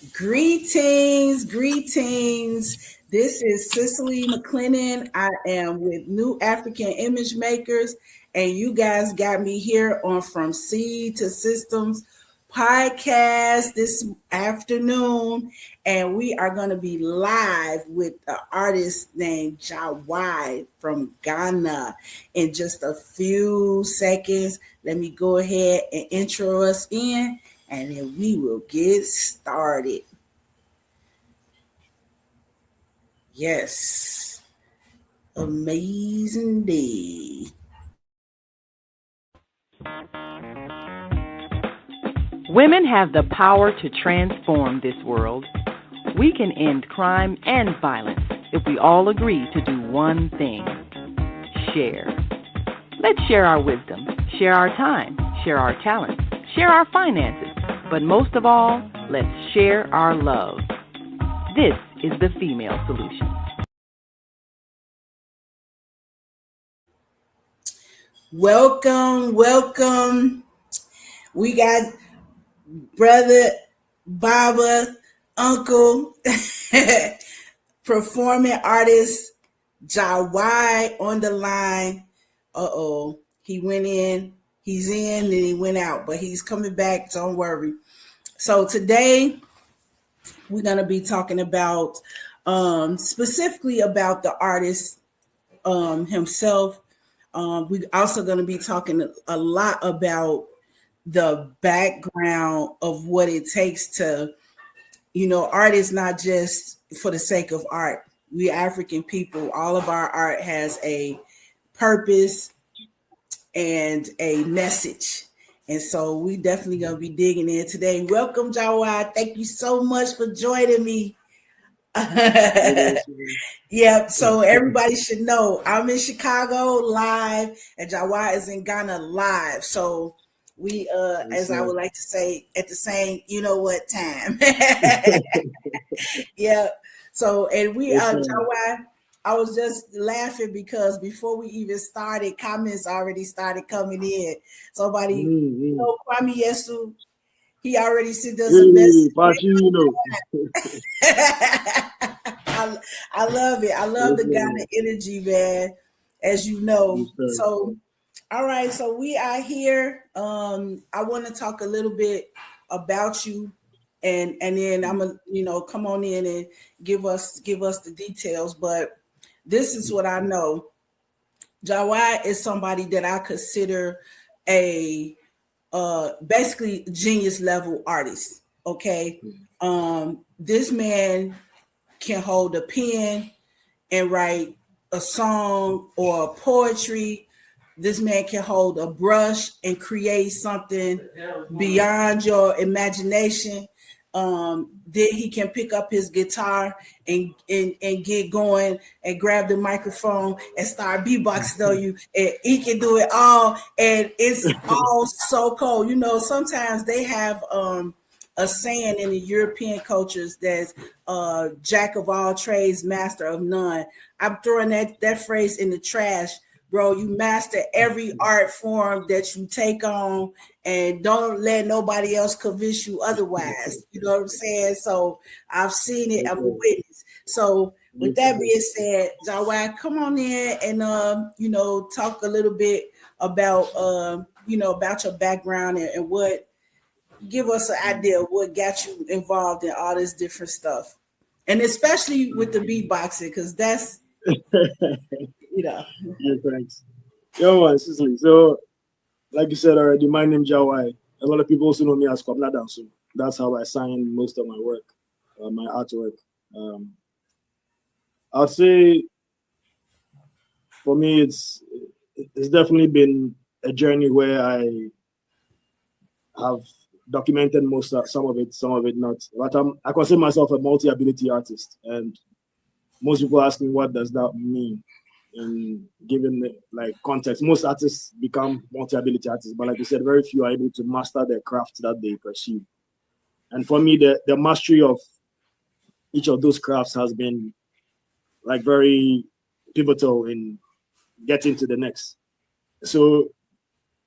Greetings, greetings. This is Cicely McLennan. I am with New African Image Makers, and you guys got me here on From Seed to Systems podcast this afternoon, and we are going to be live with an artist named Jahwi from Ghana in just a few seconds. Let me go ahead and intro us in, and then we will get started. Yes, amazing day. Women have the power to transform this world. We can end crime and violence if we all agree to do one thing: share. Let's share our wisdom, share our time, share our talents, share our finances, but most of all, let's share our love. This is the female solution. Welcome, welcome. We got brother, Baba, uncle, performing artist Jahwi on the line. He went in, he's in, and he went out, but he's coming back. Don't worry. So today we're gonna be talking about specifically about the artist himself. We're also going to be talking a lot about the background of what it takes to, art is not just for the sake of art. We African people, all of our art has a purpose and a message. And so we definitely going to be digging in today. Welcome, Jawad. Thank you so much for joining me. Yeah, so everybody should know I'm in Chicago live and Jawad is in Ghana live. So we as I would like to say, at the same time. Yeah. So and we Jawad, I was just laughing because before we even started, comments already started coming in. Somebody, Kwame Yesu, he already sent us a message. I love it. I love the Ghana energy, man, as you know. So, all right. So we are here. I want to talk a little bit about you, and then I'm gonna come on in and give us the details. But this is what I know. Jawai is somebody that I consider a basically genius level artist. Okay. This man can hold a pen and write a song or poetry. This man can hold a brush and create something beyond your imagination. Then he can pick up his guitar and get going and grab the microphone and start beatboxing on you. And he can do it all, and it's all so cool. Sometimes they have a saying in the European cultures that's jack of all trades, master of none. I'm throwing that phrase in the trash, bro. You master every art form that you take on, and don't let nobody else convince you otherwise. You know what I'm saying? So I've seen it. I'm a witness. So with that being said, Jawad, come on in and talk a little bit about about your background and what. Give us an idea of what got you involved in all this different stuff, and especially with the beatboxing, because that's Yeah, thanks. Yo, Cicely. So, like you said already, my name is Jahwi. A lot of people also know me as Kwabna Danso. That's how I sign most of my work, my artwork. I'd say for me, it's definitely been a journey where I have documented some of it not. But I consider myself a multi-ability artist, and most people ask me what does that mean. In given like context, most artists become multi-ability artists, but like you said, very few are able to master the craft that they pursue. And for me, the mastery of each of those crafts has been like very pivotal in getting to the next. So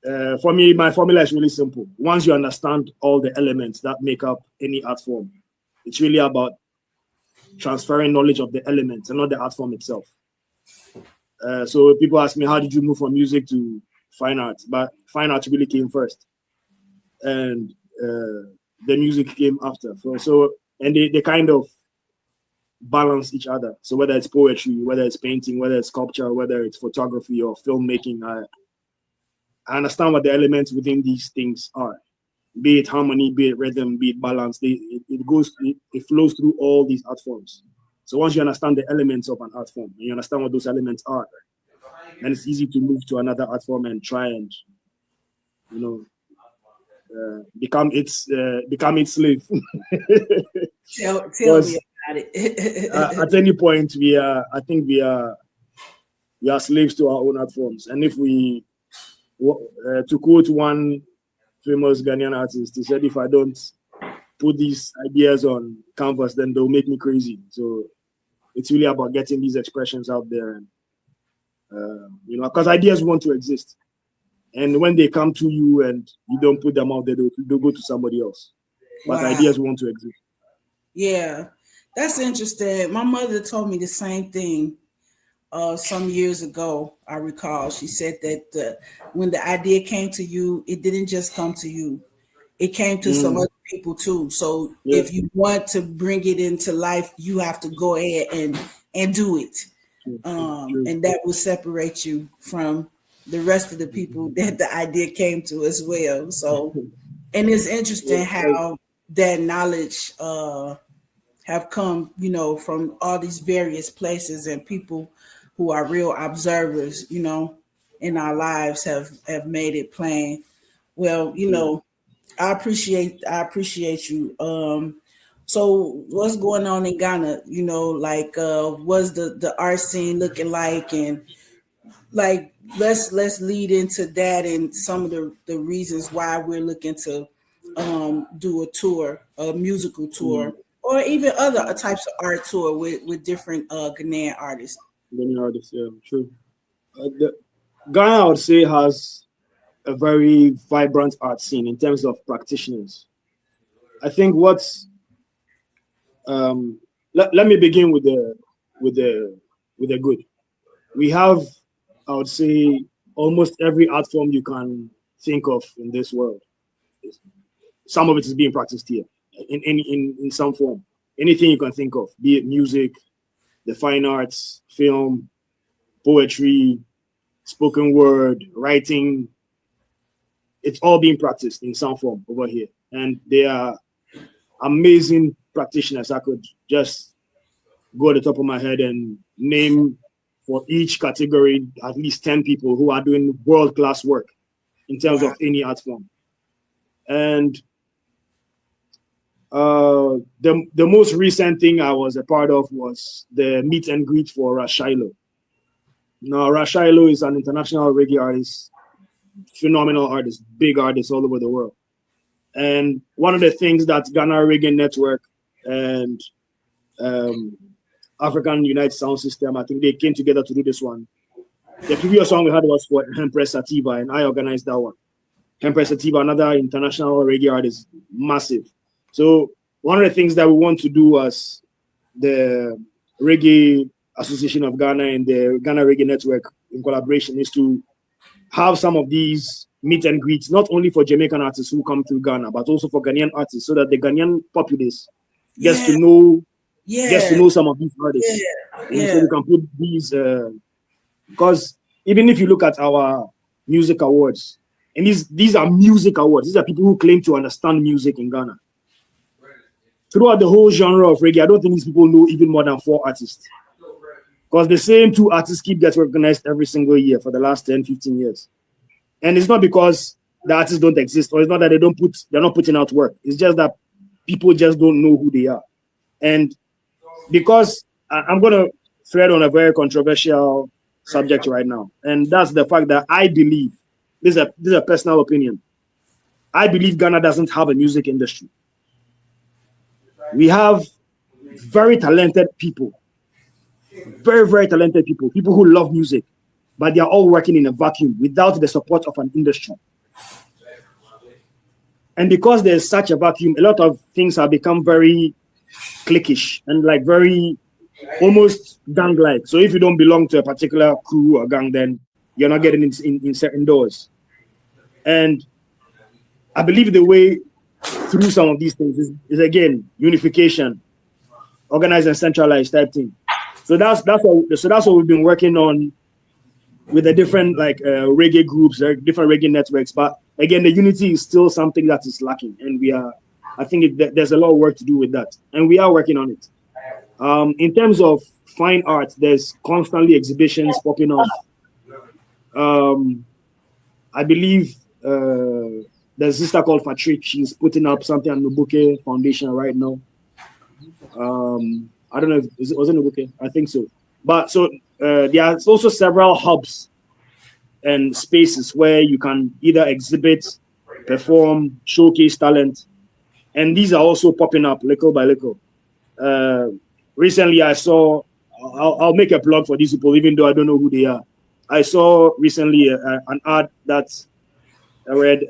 for me, my formula is really simple. Once you understand all the elements that make up any art form, It's really about transferring knowledge of the elements and not the art form itself. So people ask me, how did you move from music to fine arts? But fine arts really came first, and the music came after. And they kind of balance each other. So whether it's poetry, whether it's painting, whether it's sculpture, whether it's photography or filmmaking, I understand what the elements within these things are. Be it harmony, be it rhythm, be it balance. It flows through all these art forms. So once you understand the elements of an art form, and you understand what those elements are, then it's easy to move to another art form and try and, become its slave. Tell me about it. At any point, I think we are slaves to our own art forms. And if we, to quote one famous Ghanaian artist, he said, if I don't put these ideas on canvas, then they'll make me crazy. So it's really about getting these expressions out there, and because ideas want to exist, and when they come to you and you don't put them out there, they'll go to somebody else. But wow. Ideas want to exist. Yeah, that's interesting. My mother told me the same thing some years ago. I recall she said that when the idea came to you, it didn't just come to you. It came to some other people too. So if you want to bring it into life, you have to go ahead and do it. And that will separate you from the rest of the people that the idea came to as well. So, and it's interesting how that knowledge have come, from all these various places, and people who are real observers, in our lives have made it plain. Well, I appreciate you. So what's going on in Ghana? What's the art scene looking like? And like, let's lead into that and some of the reasons why we're looking to do a musical tour, or even other types of art tour with different Ghanaian artists. Ghanaian artists, yeah, true. Ghana, I would say, has a very vibrant art scene in terms of practitioners. I think what's let me begin with the good. We have, I would say, almost every art form you can think of in this world. Some of it is being practiced here in some form. Anything you can think of, be it music, the fine arts, film, poetry, spoken word, writing. It's all being practiced in some form over here. And they are amazing practitioners. I could just go at the top of my head and name for each category at least 10 people who are doing world-class work in terms of any art form. And the most recent thing I was a part of was the meet and greet for Rashilo. Now, Rashilo is an international reggae artist, phenomenal artist, big artist all over the world. And one of the things that Ghana Reggae Network and African United Sound System, I think they came together to do this one. The previous one we had was for Empress Sativa, and I organized that one. Empress Sativa, another international reggae artist, massive. So one of the things that we want to do as the Reggae Association of Ghana and the Ghana Reggae Network in collaboration is to have some of these meet and greets, not only for Jamaican artists who come through Ghana, but also for Ghanaian artists, so that the Ghanaian populace gets to know some of these artists. So we can put these, because even if you look at our music awards, and these are music awards, these are people who claim to understand music in Ghana. Throughout the whole genre of reggae, I don't think these people know even more than 4 artists. Because the same 2 artists keep getting recognized every single year for the last 10, 15 years. And it's not because the artists don't exist, or it's not that they're not putting out work. It's just that people just don't know who they are. And because I'm going to thread on a very controversial subject right now, and that's the fact that I believe, this is a personal opinion, I believe Ghana doesn't have a music industry. We have very talented people, very, very talented people who love music, but they are all working in a vacuum without the support of an industry. And because there's such a vacuum, a lot of things have become very cliquish and like very almost gang-like. So if you don't belong to a particular crew or gang, then you're not getting in certain doors. And I believe the way through some of these things is again unification, organized and centralized type thing. So that's what we've been working on with the different like reggae groups, different reggae networks. But again, the unity is still something that is lacking, and I think there's a lot of work to do with that, and we are working on it. In terms of fine art, there's constantly exhibitions popping off. I believe there's a sister called Patrick. She's putting up something on Nubuke Foundation right now. I don't know if was it Nubuke? I think so. But so there are also several hubs and spaces where you can either exhibit, perform, showcase talent, and these are also popping up little by little. Recently, I saw. I'll make a plug for these people, even though I don't know who they are. I saw recently an ad that I read.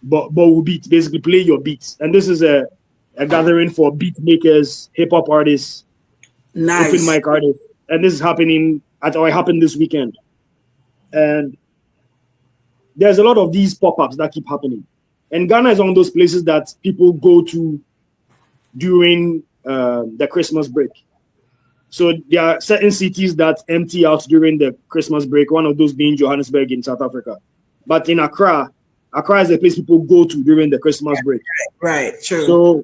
But will beat, basically play your beats, and this is a gathering for beat makers, hip hop artists, nice. Open mic artists, and this is happening it happened this weekend. And there's a lot of these pop-ups that keep happening. And Ghana is one of those places that people go to during the Christmas break. So there are certain cities that empty out during the Christmas break, one of those being Johannesburg in South Africa. But in Accra is a place people go to during the Christmas break. Right, true. So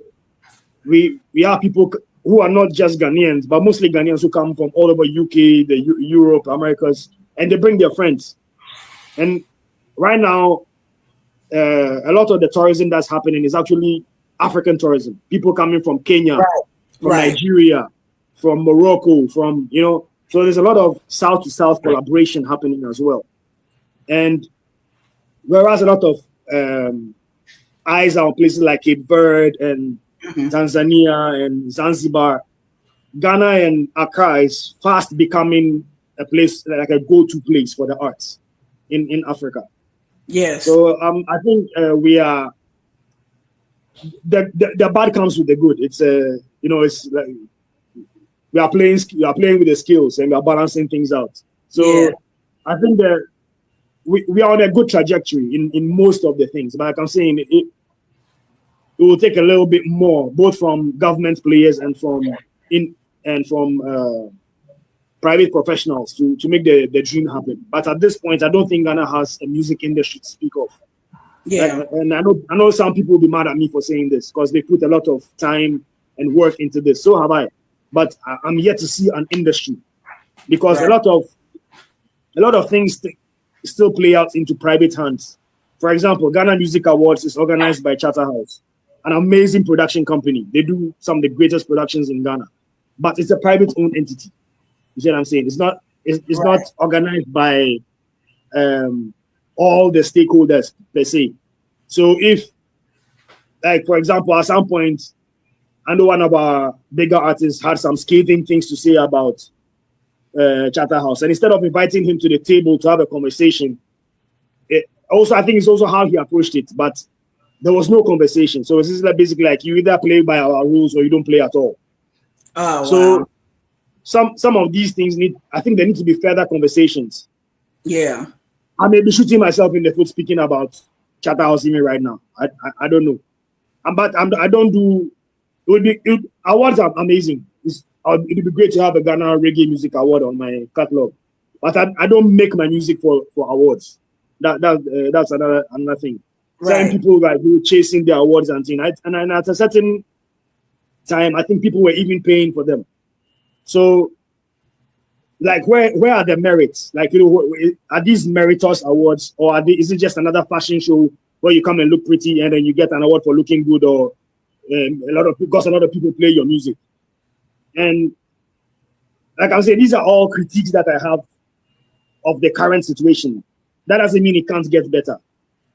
we have people who are not just Ghanaians, but mostly Ghanaians who come from all over UK, Europe, Americas, and they bring their friends. And right now, a lot of the tourism that's happening is actually African tourism. People coming from Kenya, from Nigeria, from Morocco, so there's a lot of South to South collaboration happening as well. And whereas a lot of eyes are on places like Cape Verde and Tanzania and Zanzibar, Ghana and Accra is fast becoming a place, like a go-to place for the arts in Africa. Yes. So I think we are, the bad comes with the good. It's it's like we are playing with the skills and we are balancing things out. So I think that we are on a good trajectory in most of the things. But like I'm saying, it will take a little bit more, both from government players and from private professionals to make the dream happen. But at this point, I don't think Ghana has a music industry to speak of. Yeah. And I know some people will be mad at me for saying this because they put a lot of time and work into this. So have I. But I'm yet to see an industry because a lot of things still play out into private hands. For example, Ghana Music Awards is organized by Charterhouse, an amazing production company. They do some of the greatest productions in Ghana, but it's a private-owned entity. You see what I'm saying? It's not organized by all the stakeholders per se. So if, like, for example, at some point, I know one of our bigger artists had some scathing things to say about Charterhouse, and instead of inviting him to the table to have a conversation, I think it's also how he approached it, but there was no conversation. So it's like basically like you either play by our rules or you don't play at all. Oh, so wow. Some of these things I think there need to be further conversations. Yeah. I may be shooting myself in the foot speaking about Charterhouse even right now. I don't know. But I don't do. Awards are amazing. It would be great to have a Ghana Reggae Music Award on my catalog. But I don't make my music for awards. That's another thing. Certain people like chasing their awards and things. And at a certain time, I think people were even paying for them. So, like, where are the merits? Like, are these meritorious awards, or is it just another fashion show where you come and look pretty and then you get an award for looking good, or a lot of people play your music? And like I said, these are all critiques that I have of the current situation. That doesn't mean it can't get better.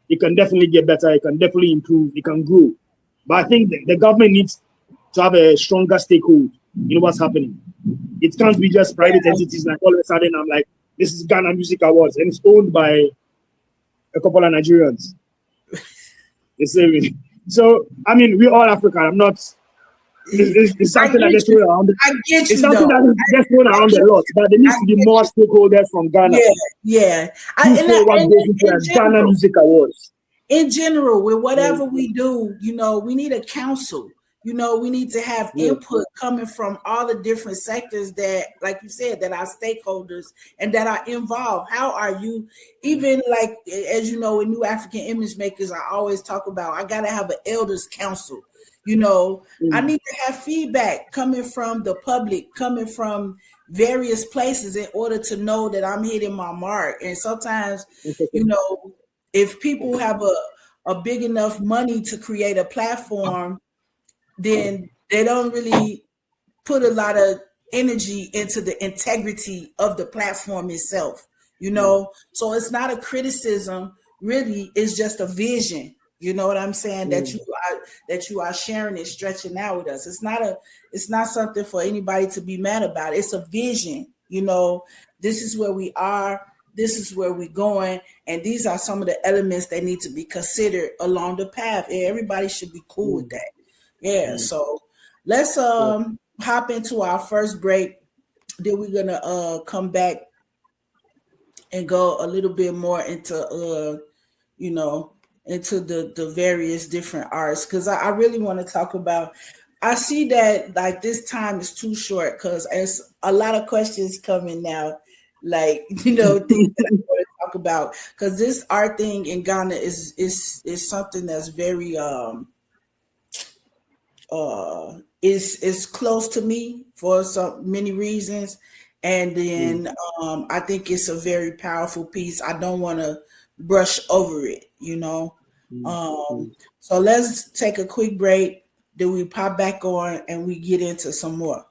It can definitely get better. It can definitely improve. It can grow. But I think the government needs to have a stronger stakehold in what's happening. It can't be just private entities like all of a sudden I'm like, this is Ghana Music Awards and it's owned by a couple of Nigerians. You see me? So, I mean, we're all African. I'm not it's something that gets thrown around. I get It's you something though. that gets thrown around a lot, but there needs to be more stakeholders from Ghana. Yeah. Who say what goes into a Ghana Music Awards. In general, with whatever we do, we need a council. We need to have input coming from all the different sectors that, like you said, that are stakeholders and that are involved. How are you, even like, as you know, in New African Image Makers, I always talk about, I got to have an elders council. I need to have feedback coming from the public, coming from various places in order to know that I'm hitting my mark. And sometimes, if people have a big enough money to create a platform, then they don't really put a lot of energy into the integrity of the platform itself, So it's not a criticism, really, it's just a vision. You know what I'm saying? That you are sharing it, stretching out with us. It's not something for anybody to be mad about. It's a vision. This is where we are. This is where we're going, and these are some of the elements that need to be considered along the path. And everybody should be cool with that. Yeah. So let's hop into our first break. Then we're gonna come back and go a little bit more into into the various different arts, because I really want to talk about. I see that like this time is too short because there's a lot of questions coming now, like things that I want to talk about, because this art thing in Ghana is something that's very is close to me for so many reasons, and then I think it's a very powerful piece. I don't want to brush over it. So let's take a quick break, then we pop back on and we get into some more.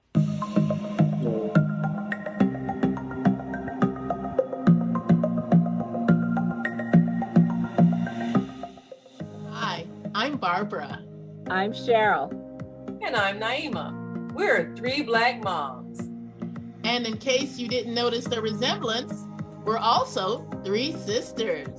Hi, I'm Barbara. I'm Cheryl. And I'm Naima. We're three Black moms. And in case you didn't notice the resemblance, we're also three sisters.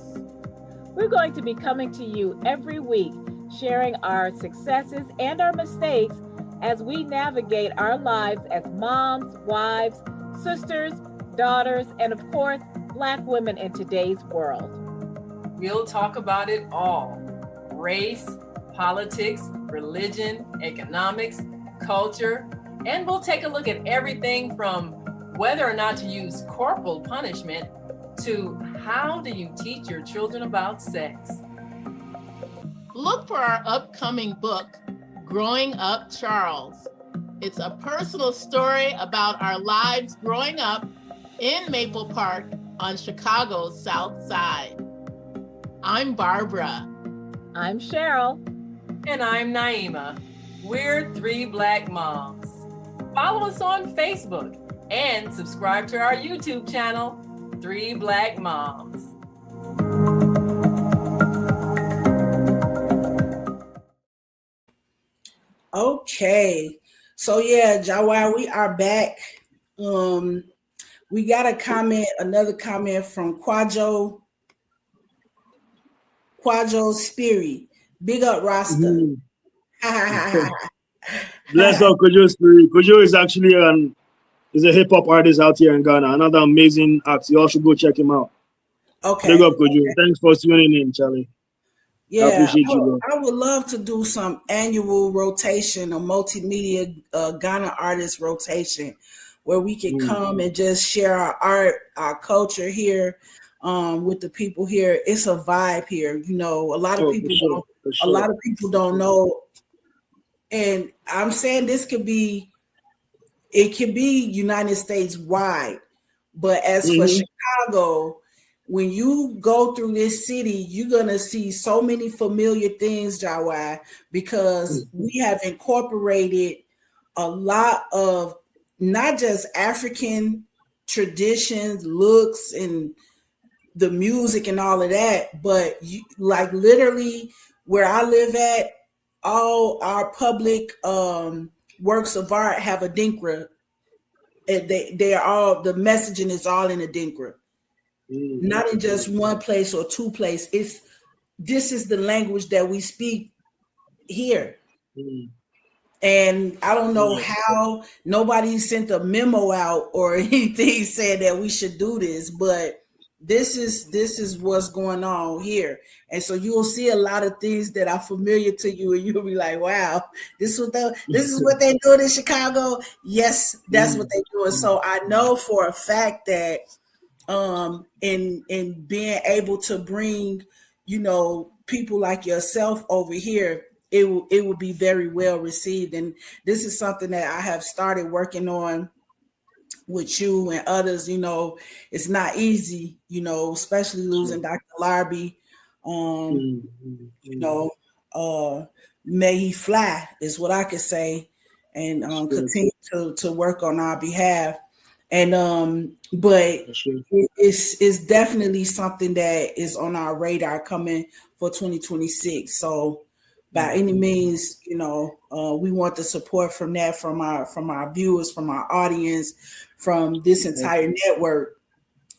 We're going to be coming to you every week, sharing our successes and our mistakes as we navigate our lives as moms, wives, sisters, daughters, and of course, Black women in today's world. We'll talk about it all: race, politics, religion, economics, culture, and we'll take a look at everything from whether or not to use corporal punishment to how do you teach your children about sex. Look for our upcoming book, Growing Up Charles. It's a personal story about our lives growing up in Maple Park on Chicago's South Side. I'm Barbara. I'm Cheryl. And I'm Naima. We're three Black moms. Follow us on Facebook and subscribe to our YouTube channel, Three Black Moms. Okay. So yeah, Jahwi, we are back. We got another comment from Quajo Spirit. Big up Rasta. Bless up Kojo Spirit. Kojo is actually is a hip hop artist out here in Ghana. Another amazing act. You all should go check him out. Okay. Big up Kojo. Okay. Thanks for tuning in, Charlie. Yeah, I appreciate you, bro. I would love to do some annual rotation, a multimedia Ghana artist rotation, where we can come and just share our art, our culture here with the people here. It's a vibe here, a lot of people a lot of people don't know. And I'm saying it could be United States wide, but as for Chicago, when you go through this city, you're gonna see so many familiar things, Jahwi, because we have incorporated a lot of not just African traditions, looks, and the music and all of that, but like literally where I live at, all our public works of art have a dinkra. They are all, the messaging is all in a dinkra. Not in just one place or two places. This is the language that we speak here. And I don't know how nobody sent a memo out or anything said that we should do this, but this is what's going on here. And so you'll see a lot of things that are familiar to you, and you'll be like, wow, this is what they're doing in Chicago. Yes, that's what they're doing. So I know for a fact that in being able to bring, people like yourself over here, it will be very well received. And this is something that I have started working on with you and others. It's not easy, especially losing Dr. Larby. May he fly is what I could say, and continue to work on our behalf. And but it's definitely something that is on our radar coming for 2026. So by any means, we want the support from that, from our viewers, from our audience, from this entire network.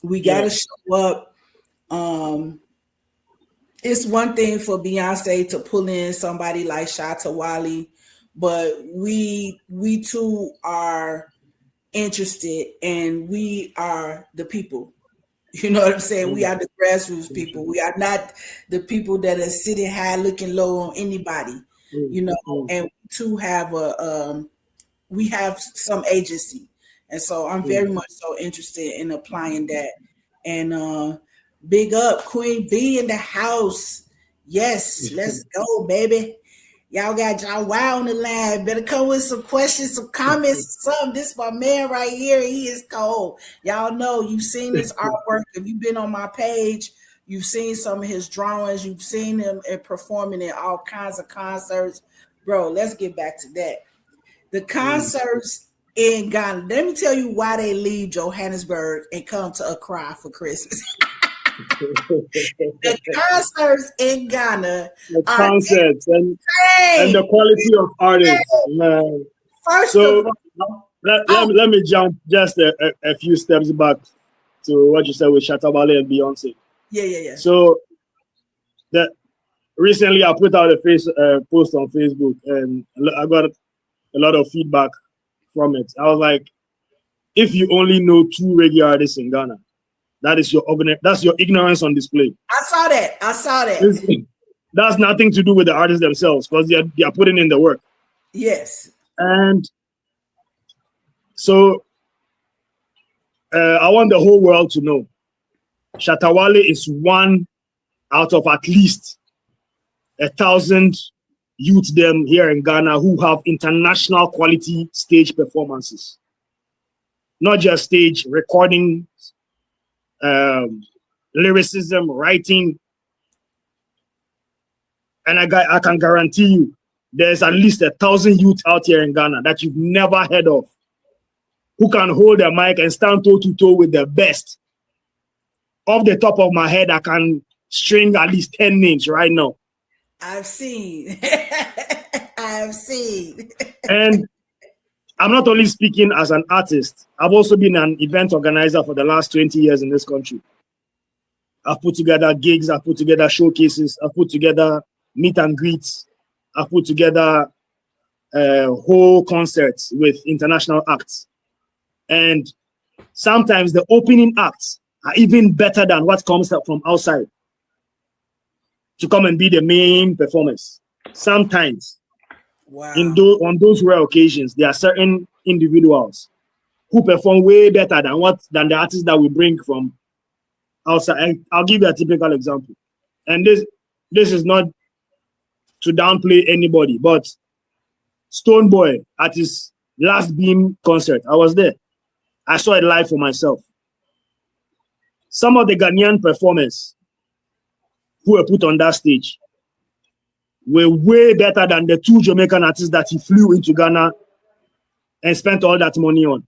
We gotta show up. It's one thing for Beyonce to pull in somebody like Shatta Wally, but we too are interested, and we are the people. You know what I'm saying? We are the grassroots people. We are not the people that are sitting high looking low on anybody. And we too have we have some agency. And so I'm very much so interested in applying that. And big up Queen B in the house. Yes, let's go, baby. Y'all got Jahwi on the line. Better come with some questions, some comments, something. This my man right here. He is cold. Y'all know you've seen his artwork. If you've been on my page, you've seen some of his drawings. You've seen him performing in all kinds of concerts. Bro, let's get back to that. The concerts in Ghana. Let me tell you why they leave Johannesburg and come to Accra for Christmas. The concerts in Ghana, the concerts and the quality of artists. Man. First of all, let me jump just a few steps back to what you said with Shatta Wale and Beyonce. Yeah. So that recently I put out a post on Facebook, and I got a lot of feedback from it. I was like, if you only know 2 reggae artists in Ghana, that's your ignorance on display. I saw that. That's nothing to do with the artists themselves, because they are putting in the work. Yes. And so I want the whole world to know Shatta Wale is one out of at least 1,000 youth them here in Ghana who have international quality stage performances. Not just stage recording, lyricism, writing, and I can guarantee you there's at least 1,000 youth out here in Ghana that you've never heard of who can hold a mic and stand toe to toe with the best. Off the top of my head, I can string at least 10 names right now. I've seen. And I'm not only speaking as an artist, I've also been an event organizer for the last 20 years in this country. I've put together gigs, I've put together showcases, I've put together meet and greets, I've put together whole concerts with international acts. And sometimes the opening acts are even better than what comes up from outside to come and be the main performers. Sometimes, wow. On those rare occasions, there are certain individuals who perform way better than the artists that we bring from outside. And I'll give you a typical example. And this is not to downplay anybody, but Stone Boy at his last Beam concert, I was there. I saw it live for myself. Some of the Ghanaian performers who were put on that stage were way better than the 2 Jamaican artists that he flew into Ghana and spent all that money on.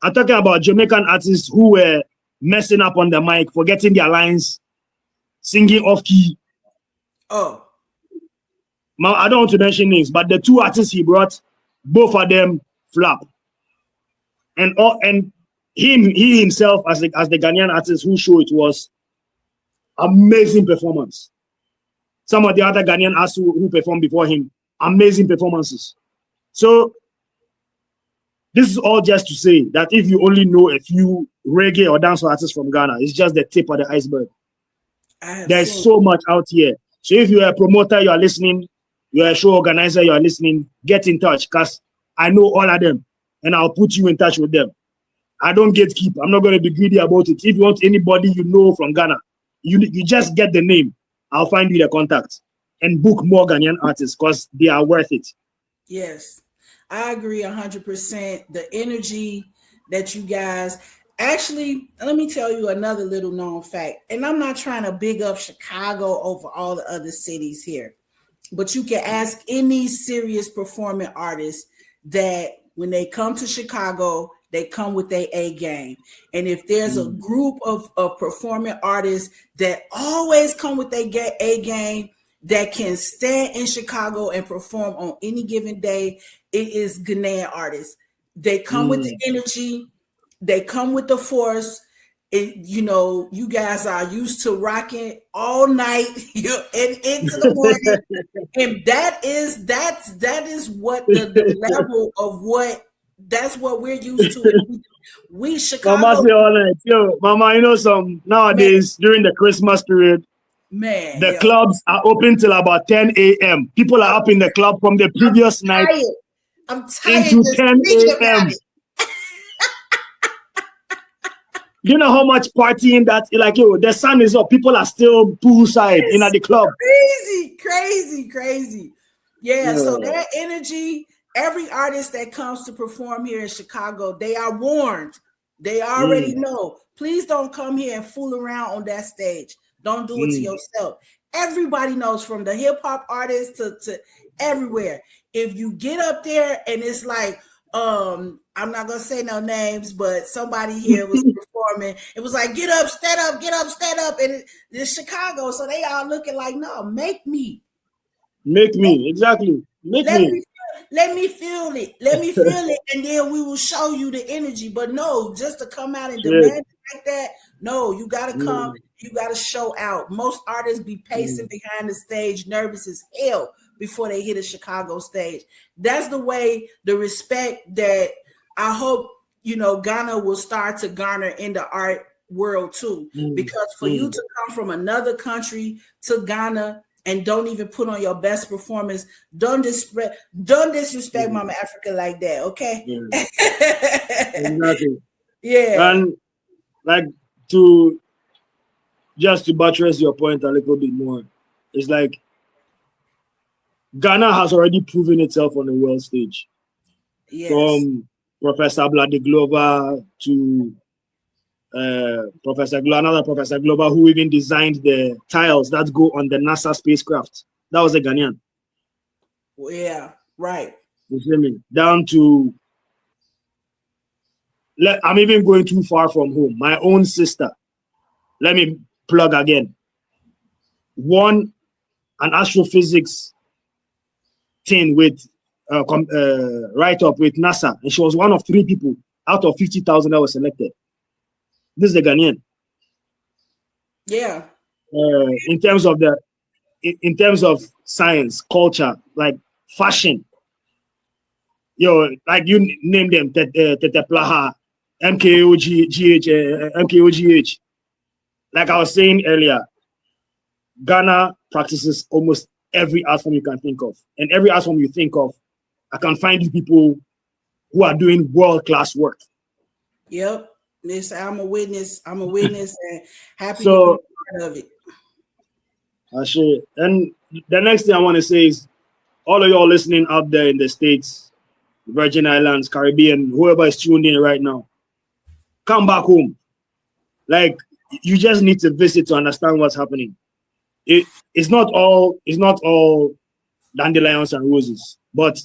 I'm talking about Jamaican artists who were messing up on the mic, forgetting their lines, singing off key. Oh. Now, I don't want to mention names, but the 2 artists he brought, both of them flap. And he himself, as the Ghanaian artist who showed it, was amazing performance. Some of the other Ghanaian artists who performed before him amazing performances. So this is all just to say that if you only know a few reggae or dancehall artists from Ghana, it's just the tip of the iceberg. There's so much out here. So if you're a promoter, you are listening, you're a show organizer, you are listening, get in touch, because I know all of them and I'll put you in touch with them. I don't gatekeep. I'm not going to be greedy about it. If you want anybody you know from Ghana, you just get the name. I'll find you the contact and book more Ghanaian artists because they are worth it. Yes, I agree 100%. The energy that you guys actually, let me tell you another little known fact. And I'm not trying to big up Chicago over all the other cities here, but you can ask any serious performing artist that when they come to Chicago, they come with their A game. And if there's a group of performing artists that always come with their A game, that can stand in Chicago and perform on any given day, it is Ghanaian artists. They come with the energy, they come with the force. You know, you guys are used to rocking all night and into the morning, and that is what the level of what that's what we're used to. We Chicago. Mama say all night, yo, Mama, you know some nowadays during the Christmas period. Man, the clubs are open till about 10 a.m. People are up in the club from the previous night. I'm tired into 10 a.m. You know how much partying that, like, yo, the sun is up. People are still poolside in at the club. Crazy. Yeah, so that energy, every artist that comes to perform here in Chicago, they are warned. They already know. Please don't come here and fool around on that stage. Don't do it to yourself. Everybody knows, from the hip hop artists to everywhere. If you get up there and it's like, I'm not gonna say no names, but somebody here was performing. It was like, get up, stand up, and it's Chicago, so they all looking like, no, make me, exactly. Let me feel it, and then we will show you the energy. But no, just to come out and demand it like that, no, you gotta come. You got to show out. Most artists be pacing behind the stage, nervous as hell before they hit a Chicago stage. That's the way, the respect that I hope, Ghana will start to garner in the art world too. Because for you to come from another country to Ghana and don't even put on your best performance, don't disrespect Mama Africa like that, okay? Exactly. Yeah. And like, just to buttress your point a little bit more, it's like Ghana has already proven itself on the world stage. Yes. From Professor Bloody Glover to another Professor Glover, who even designed the tiles that go on the NASA spacecraft. That was a Ghanaian. Well, yeah, right. You see me? Down to, I'm even going too far from home. My own sister, let me plug again, won an astrophysics thing with write-up with NASA, and she was one of 3 people out of 50,000 that was selected. This is the Ghanaian. Yeah. In terms of science, culture, like fashion, like you name them, Tete Plaha, MKOGH. Like I was saying earlier, Ghana practices almost every art form you can think of. And every art form you think of, I can find you people who are doing world-class work. Yep. I'm a witness and happy to be part of it. Sure. And the next thing I want to say is, all of y'all listening out there in the States, Virgin Islands, Caribbean, whoever is tuned in right now, come back home. Like, you just need to visit to understand what's happening. It's not all dandelions and roses, but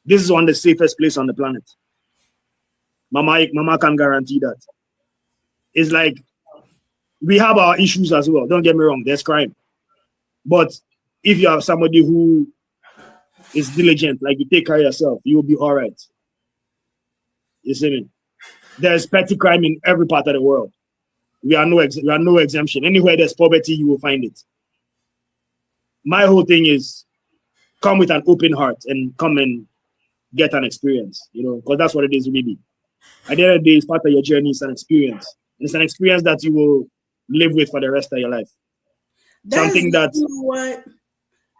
this is one of the safest place on the planet. Mama can guarantee that. It's like, we have our issues as well. Don't get me wrong, there's crime. But if you have somebody who is diligent, like you take care of yourself, you will be all right. You see me? There's petty crime in every part of the world. We are no exemption. Anywhere there's poverty, you will find it. My whole thing is, come with an open heart and come and get an experience, because that's what it is really. At the end of the day, it's part of your journey. It's an experience. And it's an experience that you will live with for the rest of your life. You know what?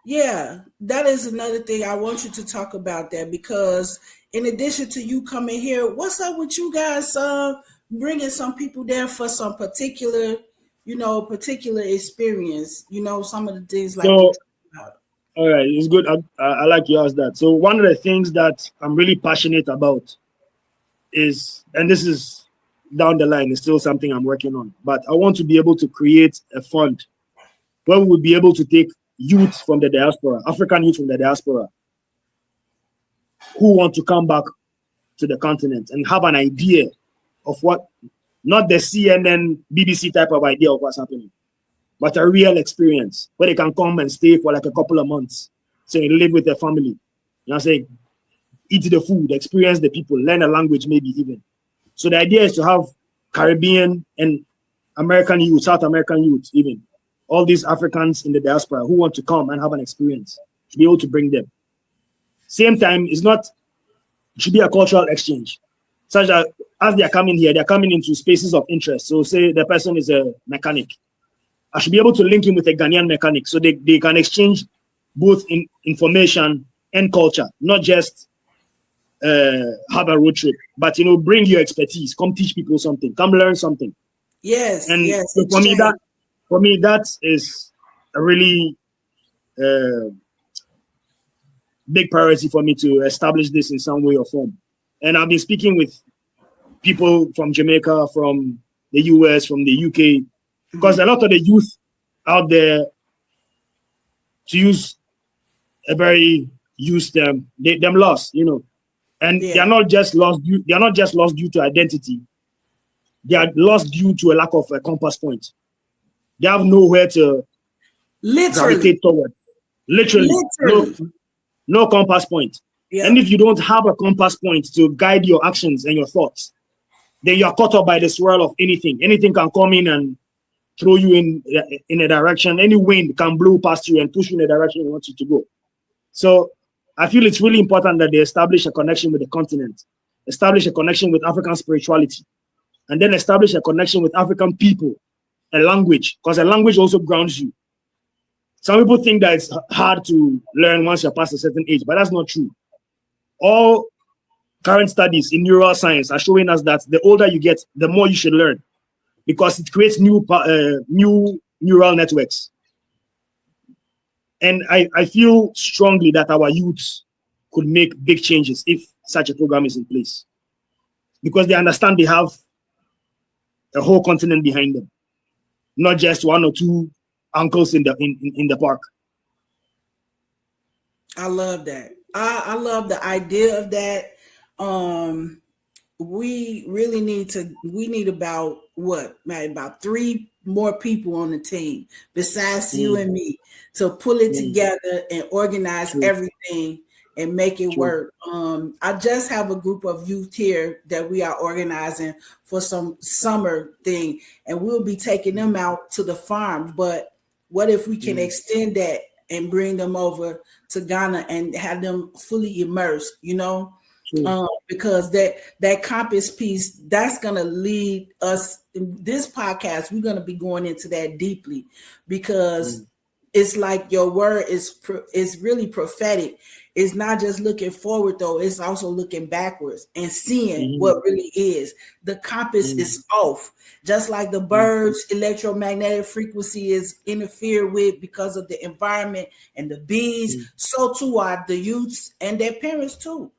Yeah, that is another thing I want you to talk about that, because in addition to you coming here, what's up with you guys bringing some people there for some particular experience, some of the things like so, all right, it's good. I like you asked that. So one of the things that I'm really passionate about is, and this is down the line, it's still something I'm working on, but I want to be able to create a fund where we would be able to take youth from the diaspora, African youth from the diaspora, who want to come back to the continent and have an idea of what, not the CNN, BBC type of idea of what's happening, but a real experience where they can come and stay for like a couple of months. So you live with their family, say, eat the food, experience the people, learn a language, maybe even. So the idea is to have Caribbean and American youth, South American youth, even all these Africans in the diaspora who want to come and have an experience, to be able to bring them. Same time, it should be a cultural exchange, such that as they are coming here, they're coming into spaces of interest. So say the person is a mechanic, I should be able to link him with a Ghanaian mechanic so they can exchange both in information and culture, not just have a road trip, but bring your expertise, come teach people something, come learn something. Yes, and yes. So for me that is a really big priority for me to establish this in some way or form. And I've been speaking with people from Jamaica, from the US, from the UK, because a lot of the youth out there, to use a very used term, them lost, and they are not just lost due to identity. They are lost due to a lack of a compass point. They have nowhere to gravitate toward. Literally. No compass point. Yeah. And if you don't have a compass point to guide your actions and your thoughts, then you're caught up by the swirl of anything. Anything can come in and throw you in a direction. Any wind can blow past you and push you in the direction you want you to go. So I feel it's really important that they establish a connection with the continent, establish a connection with African spirituality, and then establish a connection with African people, a language, because a language also grounds you. Some people think that it's hard to learn once you're past a certain age, but that's not true. All current studies in neuroscience are showing us that the older you get, the more you should learn, because it creates new neural networks. And I feel strongly that our youths could make big changes if such a program is in place, because they understand they have a whole continent behind them, not just one or two uncles in the park. I love that. I love the idea of that. We really need about about 3 more people on the team besides you and me to pull it together and organize everything and make it work. I just have a group of youth here that we are organizing for some summer thing, and we'll be taking them out to the farm. But what if we can extend that and bring them over to Ghana and have them fully immersed, because that compass piece, that's going to lead us in this podcast. We're going to be going into that deeply, because it's like your word is really prophetic. It's not just looking forward, though. It's also looking backwards and seeing what really is. The compass is off. Just like the birds' electromagnetic frequency is interfered with because of the environment and the bees, so too are the youths and their parents too.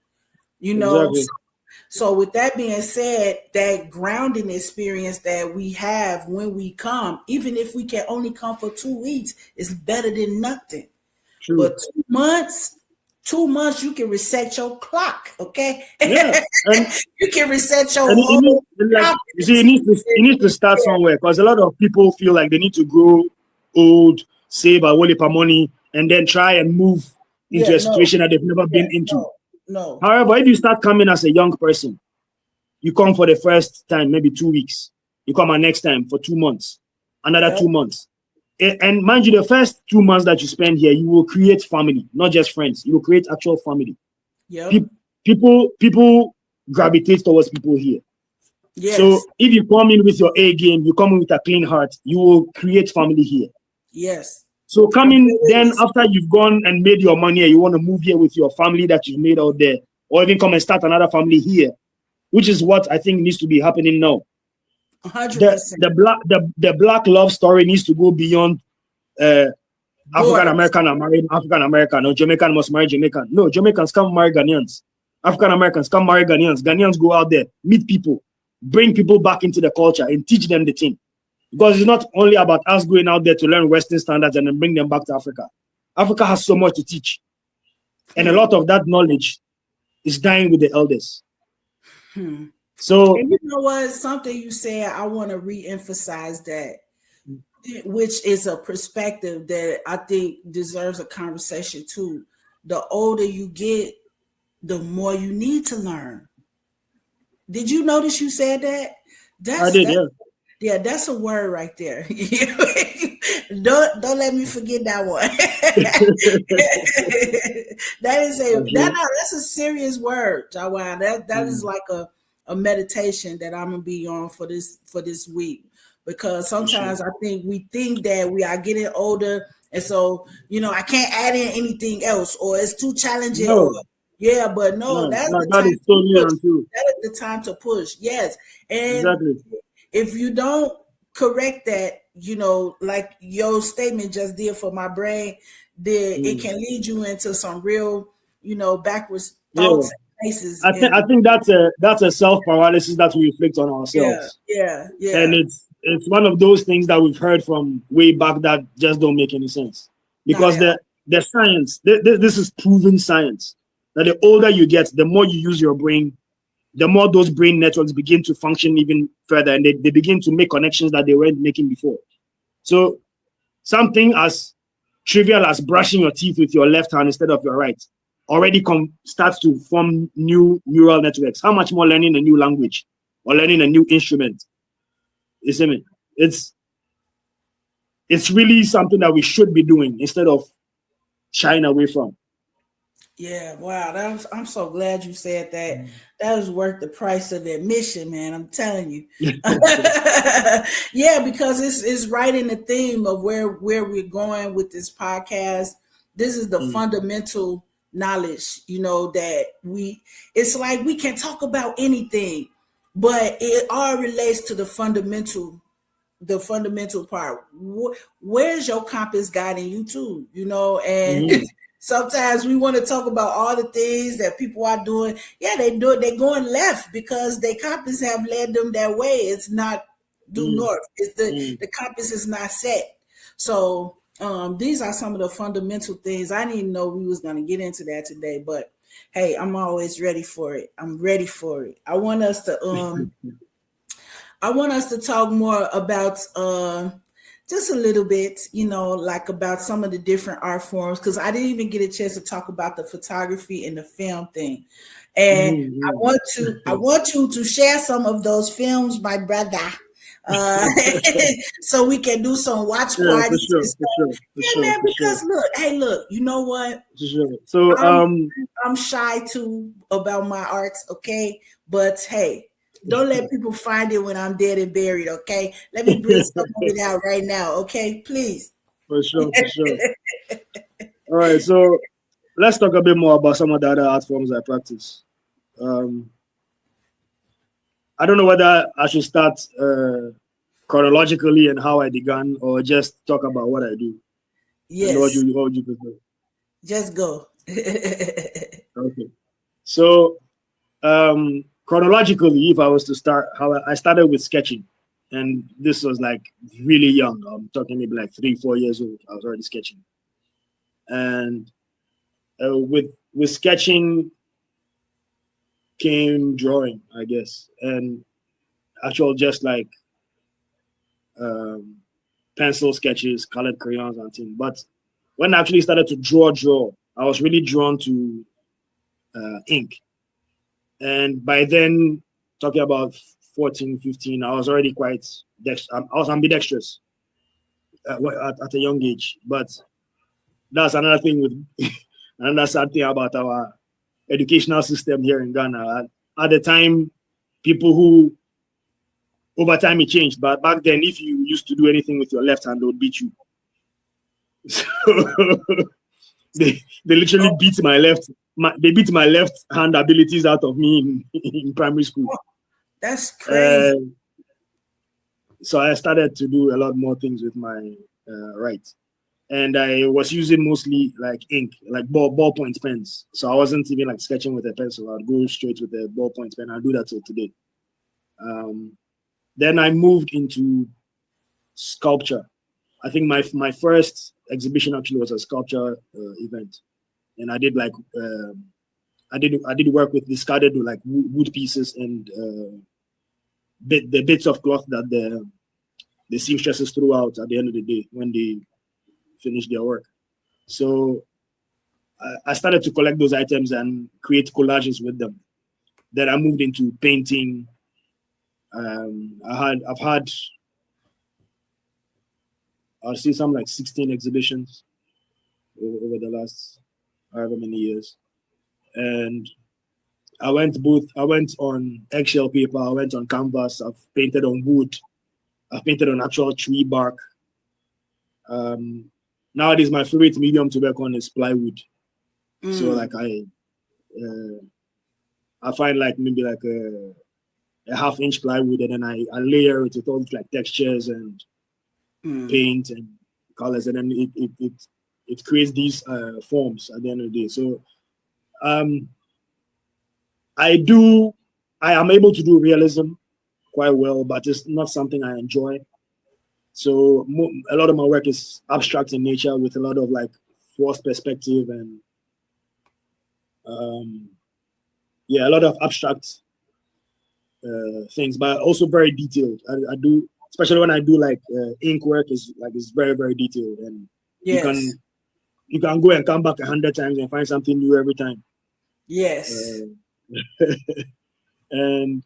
Exactly. So with that being said, that grounding experience that we have when we come, even if we can only come for 2 weeks, is better than nothing. True. But 2 months, you can reset your clock, okay? Yeah. You can reset your whole clock. You need to start somewhere, because a lot of people feel like they need to grow old, save a whole heap of money, and then try and move into a situation that they've never been into. No. However, if you start coming as a young person, you come for the first time, maybe 2 weeks. You come next time for 2 months, another 2 months. And mind you, the first 2 months that you spend here, you will create family, not just friends. You will create actual family. Yep. People gravitate towards people here. Yes. So if you come in with your A game, you come in with a clean heart, you will create family here. Yes. So coming then after you've gone and made your money, you want to move here with your family that you've made out there, or even come and start another family here, which is what I think needs to be happening now. 100%. The black love story needs to go beyond African American are marrying African American, or Jamaican must marry Jamaican. No, Jamaicans come marry Ghanaians. African Americans come marry Ghanaians. Ghanaians go out there, meet people, bring people back into the culture and teach them the thing. Because it's not only about us going out there to learn Western standards and then bring them back to Africa. Africa has so much to teach. And a lot of that knowledge is dying with the elders. So, and you know what? Something you said, I want to re-emphasize that, which is a perspective that I think deserves a conversation too. The older you get, the more you need to learn. Did you notice you said that? I did, yeah. Yeah, that's a word right there. don't let me forget that one. That's a serious word, Jahwi. That is like a meditation that I'm gonna be on for this week, because sometimes I think we think that we are getting older, and so I can't add in anything else, or it's too challenging. No. But no, that is totally untrue. That is the time to push. Yes, and exactly. If you don't correct that, like your statement just did for my brain, then it can lead you into some real, backwards thoughts and places. I think that's a self paralysis that we inflict on ourselves. Yeah. And it's one of those things that we've heard from way back that just don't make any sense. Because the science, this is proven science, that the older you get, the more you use your brain, the more those brain networks begin to function even further, and they begin to make connections that they weren't making before. So something as trivial as brushing your teeth with your left hand instead of your right already starts to form new neural networks. How much more learning a new language or learning a new instrument? You see me? It's really something that we should be doing instead of shying away from. Yeah, wow. I'm so glad you said that. That was worth the price of admission, man. I'm telling you. Yeah, because it's right in the theme of where we're going with this podcast. This is the fundamental knowledge, that it's like we can talk about anything, but it all relates to the fundamental part. Where's your compass guiding you to? And sometimes we want to talk about all the things that people are doing. Yeah, they're going left because their compass have led them that way. It's not due north. It's the compass is not set. So these are some of the fundamental things. I didn't even know we was going to get into that today, but hey, I'm always ready for it. I'm ready for it. I want us to talk more about just a little bit, like about some of the different art forms, because I didn't even get a chance to talk about the photography and the film thing. And I want you to share some of those films, my brother, so we can do some watch parties. For sure. Because look, you know what? So I'm shy too about my arts, okay? But hey, don't let people find it when I'm dead and buried, okay? Let me bring some of it out right now, okay? Please. For sure. All right, so let's talk a bit more about some of the other art forms I practice. I don't know whether I should start chronologically and how I began, or just talk about what I do. Yes. What would you prefer? Just go. Okay. So chronologically, if I was to start, how I started with sketching, and this was like really young. I'm talking maybe like 3-4 years old. I was already sketching, and with sketching came drawing, I guess, and actual just like pencil sketches, colored crayons, and things. But when I actually started to draw, I was really drawn to ink. And by then, talking about 14, 15, I was already quite I was ambidextrous. at a young age. But that's another thing with another sad thing about our educational system here in Ghana. At the time, people who over time it changed, but back then, if you used to do anything with your left hand, they would beat you. So they literally beat my left hand abilities out of me in primary school. That's crazy. So I started to do a lot more things with my right, and I was using mostly like ink, like ballpoint pens. So I wasn't even like sketching with a pencil. I'd go straight with a ballpoint pen. I do that till today. Then I moved into sculpture. I think my first exhibition actually was a sculpture event, and I did like I did work with discarded like wood pieces and the bits of cloth that the seamstresses threw out at the end of the day when they finished their work. So I started to collect those items and create collages with them. Then I moved into painting. I've had I'll see some like 16 exhibitions over the last however many years. And I went on eggshell paper, I went on canvas, I've painted on wood, I've painted on actual tree bark. Nowadays, my favorite medium to work on is plywood. So like I find like maybe like a half-inch plywood, and then I layer it with all these like textures and paint and colors, and then it creates these forms at the end of the day. So I am able to do realism quite well, but it's not something I enjoy. So a lot of my work is abstract in nature with a lot of like forced perspective and a lot of abstract things, but also very detailed. I do, especially when I do like ink work, is very, very detailed, and yes, you can go and come back 100 times and find something new every time. Yes. And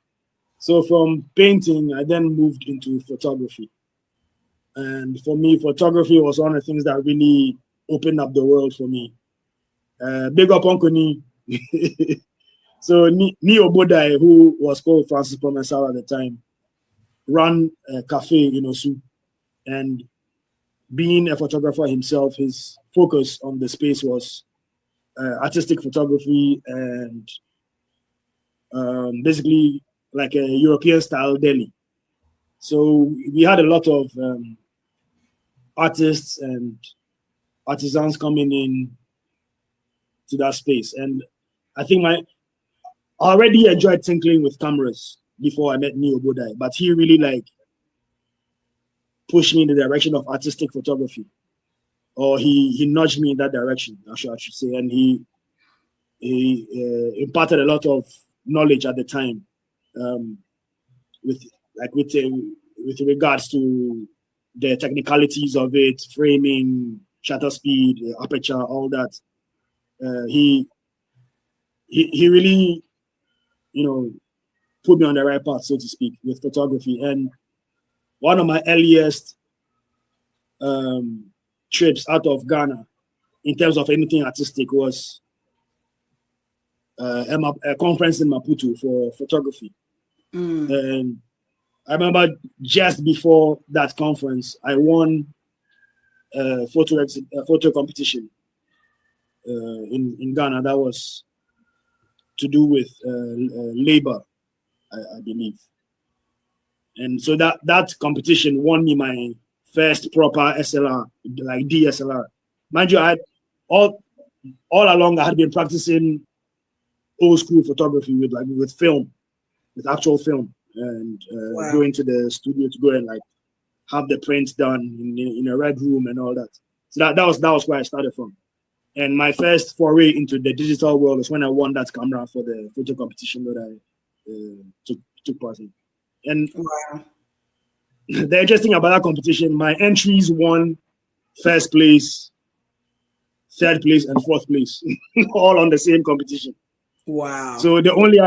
so from painting, I then moved into photography. And for me, photography was one of the things that really opened up the world for me. Big up Uncle Nee. So Neo Bodai, who was called Francis Promensal at the time, ran a cafe in Osu. And being a photographer himself, his focus on the space was artistic photography and basically like a European style deli. So we had a lot of artists and artisans coming in to that space. And I think I already enjoyed tinkling with cameras before I met Neo Bodai, but he really like pushed me in the direction of artistic photography, or he nudged me in that direction, I should say. And he imparted a lot of knowledge at the time with regards to the technicalities of it, framing, shutter speed, aperture, all that. He really, put me on the right path, so to speak, with photography. And one of my earliest trips out of Ghana in terms of anything artistic was a conference in Maputo for photography. And I remember just before that conference, I won a photo competition in Ghana that was to do with labor, I believe. And so that competition won me my first proper SLR, like DSLR. Mind you, I had all along I had been practicing old school photography with film, with actual film, and going to the studio to go and like have the prints done in a red room and all that. So that was where I started from. And my first foray into the digital world was when I won that camera for the photo competition that I took part in. And the interesting about that competition, my entries won first place, third place, and fourth place, all on the same competition. Wow! So the only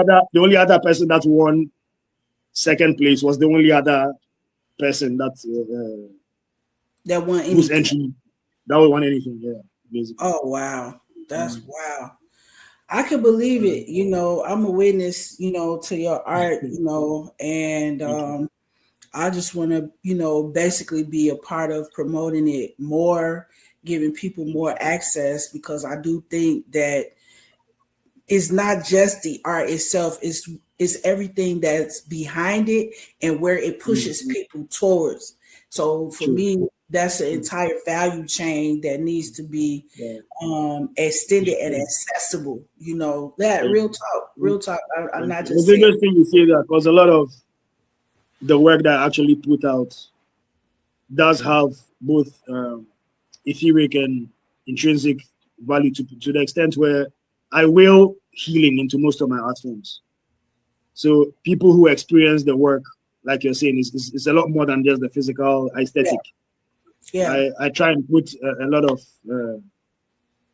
other person that won second place was the only other person that That won whose anything. entry that would want anything. Yeah, basically. Oh wow, that's wow. I can believe it. I'm a witness. To your art. And I just want to, basically be a part of promoting it more, giving people more access, because I do think that it's not just the art itself, it's everything that's behind it and where it pushes people towards. So for me, that's an entire value chain that needs to be extended and accessible. That real talk. I'm not just It's saying. interesting you say that, because a lot of the work that I actually put out does have both etheric and intrinsic value to the extent where I will healing into most of my art forms. So people who experience the work, like you're saying, is a lot more than just the physical aesthetic. Yeah. I try and put a lot of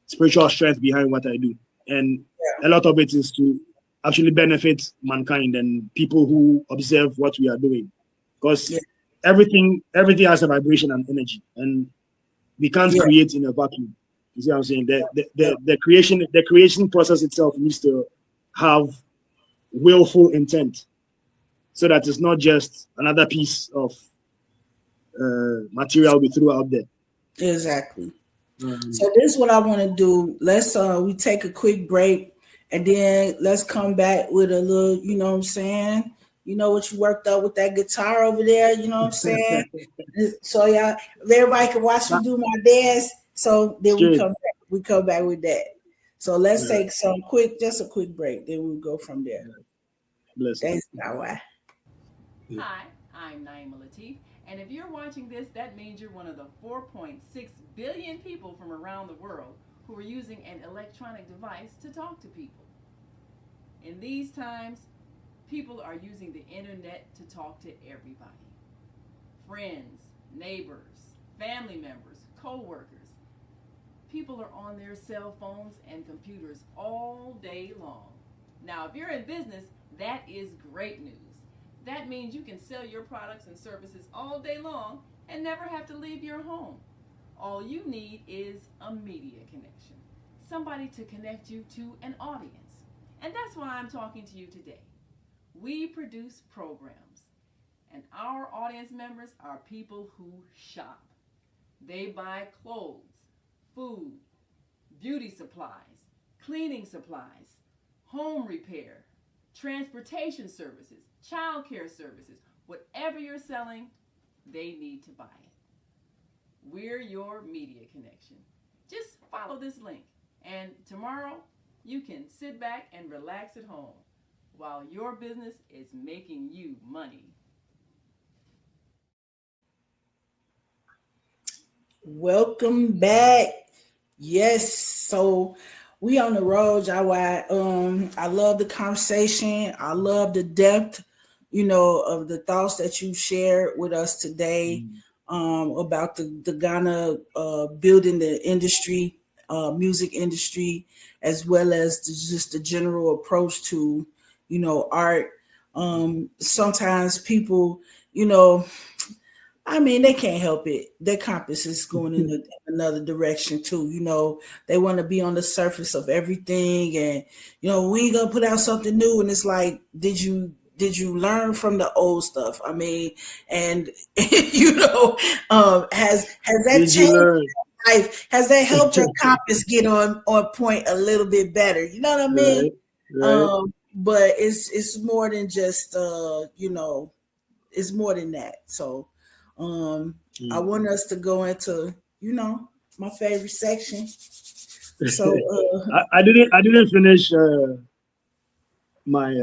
spiritual strength behind what I do, and a lot of it is to actually benefit mankind and people who observe what we are doing, because everything has a vibration and energy, and we can't create in a vacuum. You see what I'm saying? The creation process itself needs to have willful intent, so that it's not just another piece of material we threw out there. Exactly. So this is what I want to do. Let's we take a quick break, and then let's come back with a little, you know what I'm saying? You know what you worked out with that guitar over there, you know what I'm saying? So y'all, everybody can watch me do my dance. So then we come back with that. So let's take just a quick break. Then we'll go from there. Bless you. Thanks, Jahwi. Hi, I'm Naima Latif, and if you're watching this, that means you're one of the 4.6 billion people from around the world who are using an electronic device to talk to people. In these times, people are using the internet to talk to everybody. Friends, neighbors, family members, co-workers. People are on their cell phones and computers all day long. Now, if you're in business, that is great news. That means you can sell your products and services all day long and never have to leave your home. All you need is a media connection, somebody to connect you to an audience. And that's why I'm talking to you today. We produce programs, and our audience members are people who shop. They buy clothes, food, beauty supplies, cleaning supplies, home repair, transportation services, child care services. Whatever you're selling, they need to buy it. We're your media connection. Just follow this link, and tomorrow you can sit back and relax at home while your business is making you money. Welcome back. Yes, so we on the road, Jahwi. I love the conversation. I love the depth, of the thoughts that you shared with us today, about the Ghana building the industry, music industry, as well as just the general approach to, art. Sometimes people, they can't help it. Their compass is going in another direction too. They want to be on the surface of everything, and we ain't gonna put out something new. And it's like, did you learn from the old stuff? And has that changed your life? Has that helped your compass get on point a little bit better? You know what I mean? Right. But it's more than just it's more than that. So I want us to go into, my favorite section. So I didn't finish my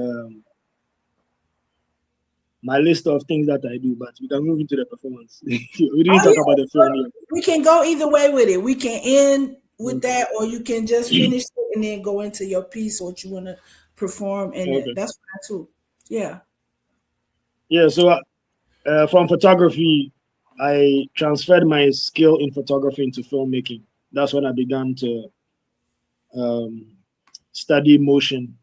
my list of things that I do, but we can move into the performance. We didn't talk about the film yet. we can go either way with it. We can end with that, or you can just finish it and then go into your piece, what you want to perform, and that's fine too. Yeah. Yeah. So from photography, I transferred my skill in photography into filmmaking. That's when I began to study motion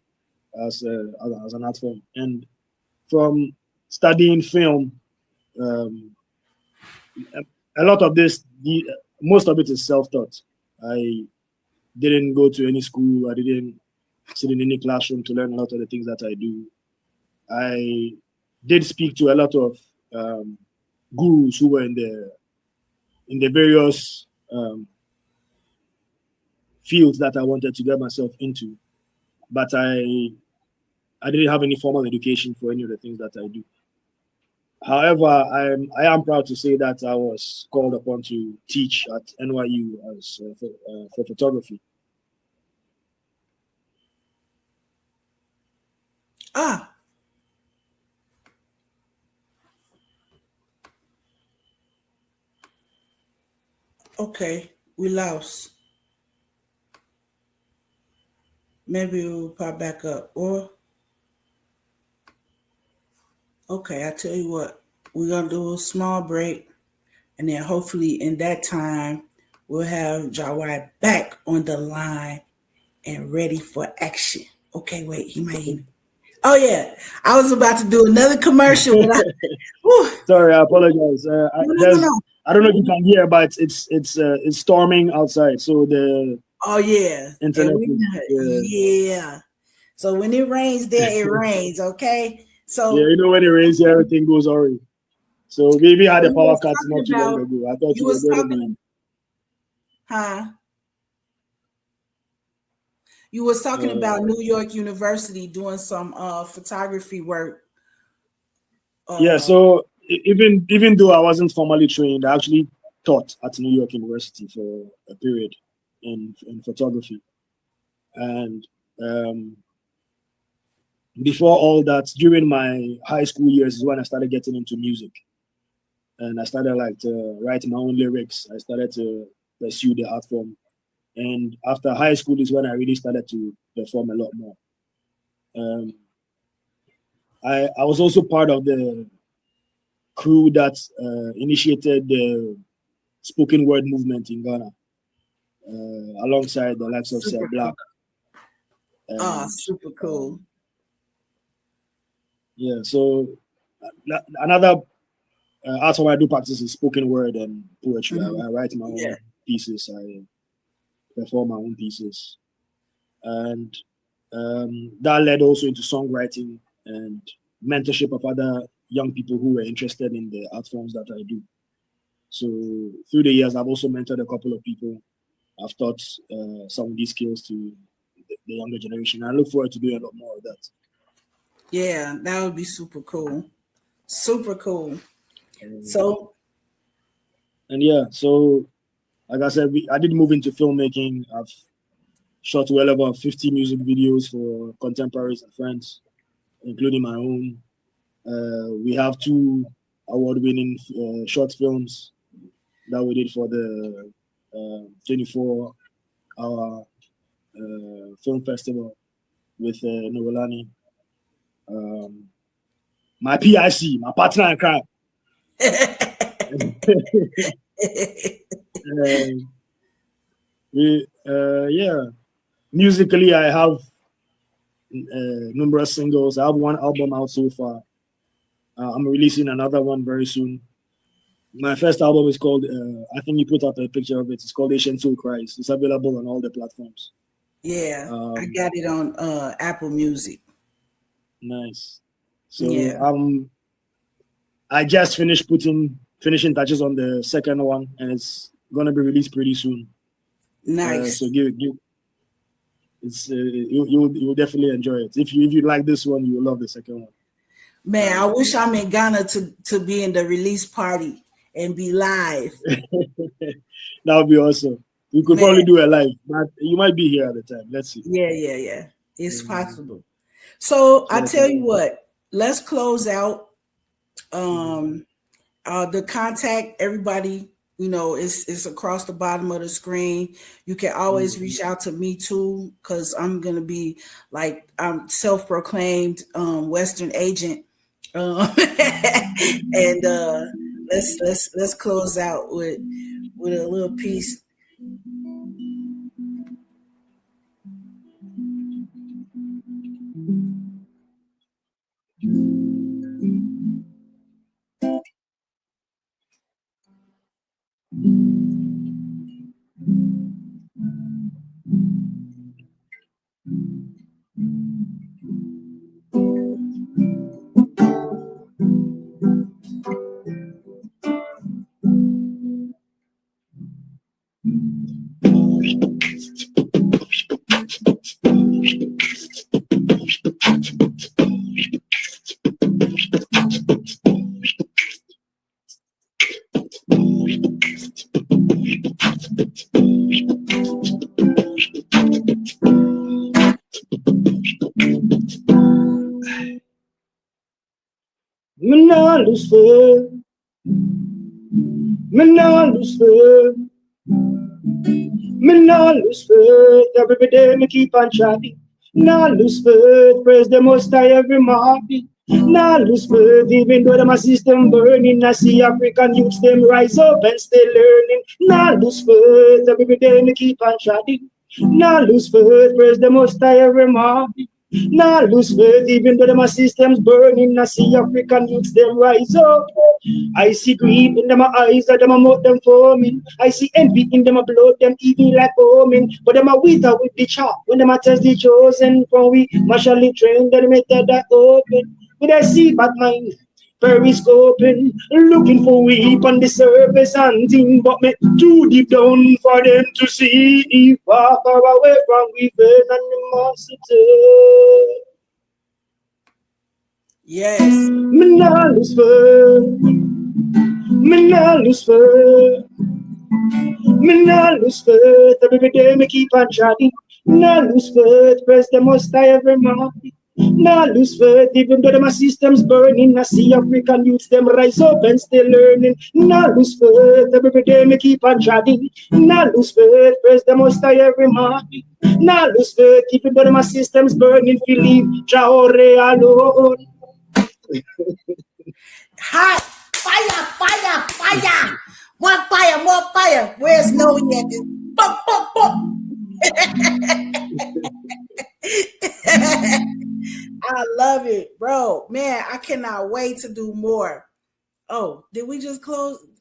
as an art form. And from studying film, a lot of this, most of it is self-taught. I didn't go to any school. I didn't sit in any classroom to learn a lot of the things that I do. I did speak to a lot of gurus who were in the various fields that I wanted to get myself into, but I didn't have any formal education for any of the things that I do. However, I am proud to say that I was called upon to teach at NYU as for photography. Ah. Okay, we lost. Maybe we'll pop back up. Or okay, I tell you what, we're gonna do a small break, and then hopefully in that time we'll have Jahwi back on the line and ready for action. Okay, wait, he might even. Oh yeah, I was about to do another commercial, but Sorry, I apologize. no. I don't know if you can hear, but it's storming outside, so the Oh yeah, internet yeah. So when it rains there, it rains. Okay, yeah, so you know when it rains here, everything goes orange. So we had a you power was cut talking not too long about ago. I thought you you were was going to talking, be. huh? You was talking about Uh, New York University doing some photography work. yeah, Uh, so even though I wasn't formally trained, I actually taught at New York University for a period in photography. And um, before all that, during my high school years is when I started getting into music, and I started like to write my own lyrics. I started to pursue the art form, and after high school is when I really started to perform a lot more. Um, I was also part of the crew that initiated the spoken word movement in Ghana, alongside the likes of Sir super cool. Black and Super cool. yeah. So another art form I do practice is spoken word and poetry. Mhm. I write my Yeah. own pieces. I perform my own pieces, and that led also into songwriting and mentorship of other young people who were interested in the art forms that I do. So through the years, I've also mentored a couple of people. I've taught some of these skills to the younger generation. I look forward to doing a lot more of that. Yeah, that would be super cool. Super cool. Um, So and yeah, so like I said, I did move into filmmaking. I've shot well over 50 music videos for contemporaries and friends, including my own. We have two award-winning short films that we did for the 24-hour film festival with Novelani. Um, my PIC, my partner in crime. Yeah, musically, I have numerous singles. I have one album out so far. I'm releasing another one very soon. My first album is called, I think you put up a picture of it. It's called Ancient Soul Cries. It's available on all the platforms. yeah, I Um, got it on Apple Music. nice. So Yeah, I just finished finishing touches on the second one, and it's gonna be released pretty soon. nice. So give it's you'll definitely enjoy it. If you like this one, you'll love the second one. Man, I wish I'm in Ghana to be in the release party and be live. That would be awesome. We could Man, probably do a live, but you might be here at the time. Let's see. yeah. It's Mm, possible. So I tell you certainly. what, let's close out. Mhm. Um, the contact, everybody, it's across the bottom of the screen. You can always Mhm. reach out to me too, because I'm gonna be like I'm self-proclaimed Western agent. And let's close out with a little piece. Me nah lose faith. Me nah lose faith. Me nah lose faith. Every day me keep on chatting. Nah lose faith. Praise the Most High every morning. Nah lose faith. Even though my system burning, I see African youths them rise up and stay learning. Nah lose faith. Every day me keep on chatting. Nah lose faith. Praise the Most High every morning. Nah lose faith, even though my system's burning. I see African youths them rise up. I see greed in them eyes, that them mouth them foaming. I see envy in them blood, them evil like omen. But them a wither with the chop when them a test the chosen. From we martially trained, then make that open. When I see bad mind, periscoping, looking for weep on the surface and thing, but me too deep down for them to see. Far, far away from we faith animosity. Yes. Me nah lose faith. Me nah lose faith. Me nah lose faith. Every day me keep on chatting. Nah lose faith. Praise the Most High every morning. Nah lose faith. Even though my system's burning, I see African youths them rise up and still learning. Nah lose faith. Every day me keep on chatting. Nah lose faith. Praise the Most High every morning. Nah lose faith. Even though my system's burning, feel leave Jahwi alone. Hot fire, fire, fire. More fire, more fire. Where's Snowy at this? Boom, boom, boom. I love it, bro. Man, I cannot wait to do more. Oh, did we just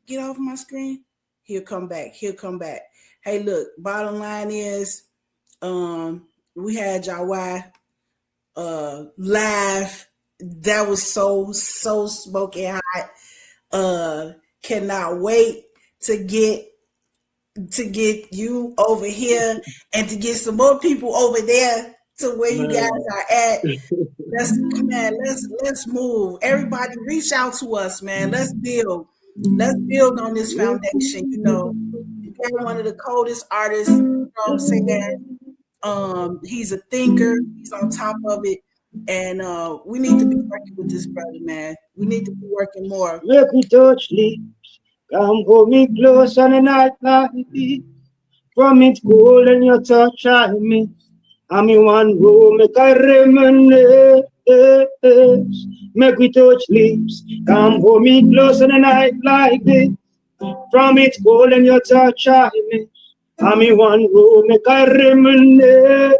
get off my screen? He'll come back. He'll come back. Hey, look, bottom line is we had Jahwi live. That was so smoking hot. Cannot wait to get you over here and to get some more people over there to where you guys are at. Let's move. Everybody reach out to us, man. Let's build on this foundation. You know, you got one of the coldest artists, you know what I'm saying? He's a thinker, he's on top of it. And we need to be working with this brother, man. We need to be working more. Make we touch lips, come hold me close on a night like this. From it cold and your touch I miss. I'm in one room, make I reminisce. Make we touch lips, come hold me close on a night like this. From it cold and your touch I miss. I'm in one room, make I reminisce.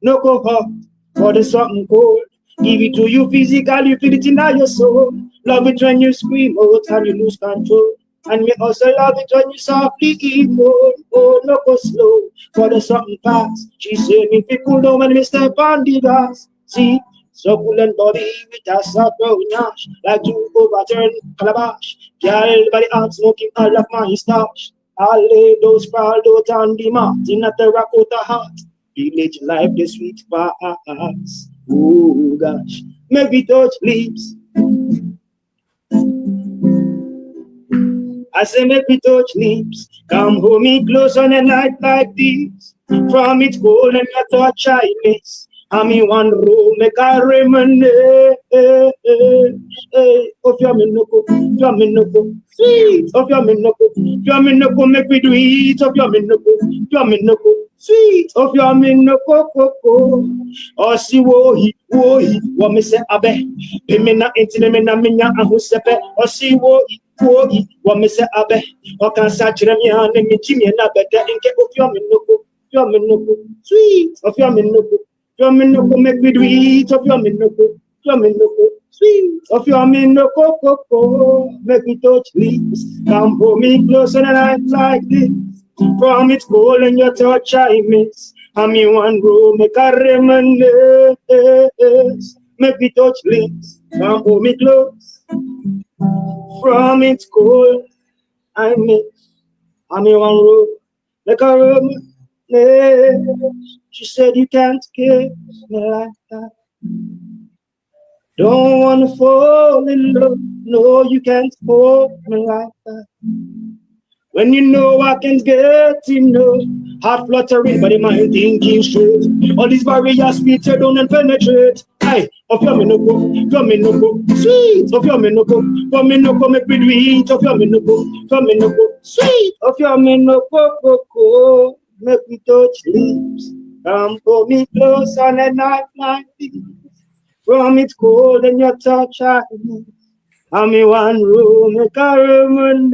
No go hot, for the something cold. Give it to you physically, you feel it in your soul. Love it when you scream out and you lose control. And me also love it when you softly emo. Oh, no go slow, for the something fast. She say me fi cool down when me step on the gas. See, succulent body with a soft brown ash, like to overturn calabash. Girl, body hot, smoking all of my stash. I'll lay those proud out on the mat, in at the rock out the heart. Village life, the sweet parts. Oh gosh, make me touch lips. I say make me touch lips. Come hold me close on a night like this. From it cold and your touch I miss. I'm in one room, make I reminisce. Of your minoko, sweet. Of your minoko, make me do it. Of your minoko, sweet. Of your minoko, coco. Oh, see, wohi, what me say, abe. Pimina, intinamina, minya, and who sepe. Oh, see, wohi, what me say, abe. Oh, can such a man, and me, Jimmy, and abe, and get of your minoko, sweet. Of your minoko. Your minoko make me do it of your minoko, sweet of your minoko, coco, make me touch lips. Come hold me close on a night like this. From it's cold and your touch I miss. I'm in one room, make I reminisce. Make me touch lips. Come hold me close. From it's cold I miss. I'm in one room, make I reminisce. She said you can't kiss me like that. Don't wanna fall in love. No, you can't hold me like that. When you know I can get enough. Heart fluttering, but in mind thinking straight. All these barriers we tear down and penetrate. Aye, of your minoko, sweet. Of your minoko, make me do it. Of your minoko, sweet. Of your minoko, make me touch lips. Come pull me close on a night like this. From it's cold and your touch I need. I'm in one room, make a room.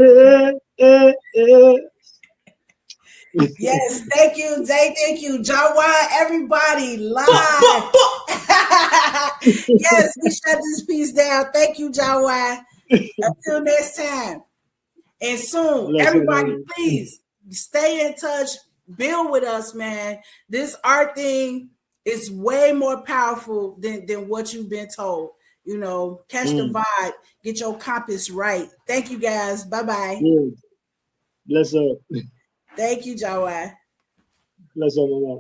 Yes, thank you, Jay. Thank you, Jahwi. Everybody live. Yes, we shut this piece down. Thank you, Jahwi. Until next time. And soon, everybody, please stay in touch. Build with us, man. This art thing is way more powerful than what you've been told. You know, catch the vibe, get your compass right. Thank you, guys. Bye-bye. Bless up. Thank you, Jahwi. Bless up, Mama.